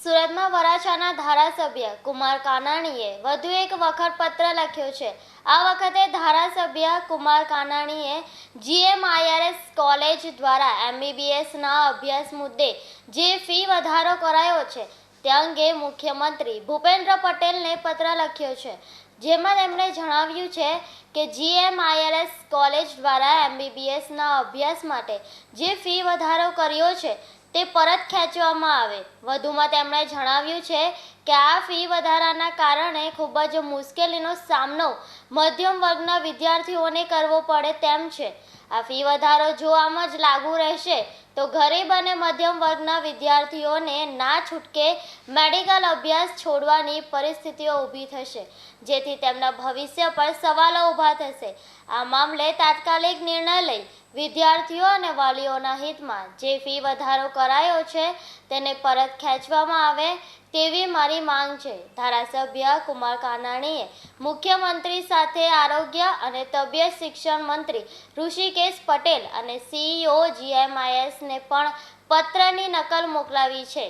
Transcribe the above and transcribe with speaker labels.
Speaker 1: સુરતમાં વરાછાના ધારાસભ્ય કુમાર કાનાણીએ વધુ એક વખત પત્ર લખ્યો છે। આ વખતે ધારાસભ્ય કુમાર કાનાણીએ જીએમઆઈઆરએસ કોલેજ દ્વારા એમબીબીએસના અભ્યાસ મુદ્દે જે ફી વધારો કરાયો છે તે અંગે મુખ્યમંત્રી ભૂપેન્દ્ર પટેલને પત્ર લખ્યો છે, જેમાં તેમણે જણાવ્યું છે કે જીએમઆઈઆરએસ કોલેજ દ્વારા એમબીબીએસના અભ્યાસ માટે જે ફી વધારો કર્યો છે તે પરત ખેંચવામાં આવે। વધુમાં તેમણે જણાવ્યું છે કે આ ફી વધારાના કારણે ખૂબ જ મુશ્કેલીનો સામનો મધ્યમ વર્ગના વિદ્યાર્થીઓને કરવો પડે તેમ છે। આ ફી વધારો જો આમ જ લાગુ રહેશે તો ગરીબ અને મધ્યમ વર્ગના વિદ્યાર્થીઓને ના છૂટકે મેડિકલ અભ્યાસ છોડવાની પરિસ્થિતિઓ ઊભી થશે, જેથી તેમના ભવિષ્ય પર સવાલો ઊભા થશે। આ મામલે તાત્કાલિક નિર્ણય લઈ વિદ્યાર્થીઓ અને વાલીઓના હિતમાં જે ફી વધારો કરાયો છે તેને પરત ખેંચવામાં આવે તેવી મારી માંગ છે। ધારાસભ્ય કુમાર કાનાણીએ મુખ્યમંત્રી સાથે આરોગ્ય અને તબિયત શિક્ષણ મંત્રી ઋષિકેશ પટેલ અને સીઈઓ જીએમઆઈએસને પણ પત્રની નકલ મોકલાવી છે।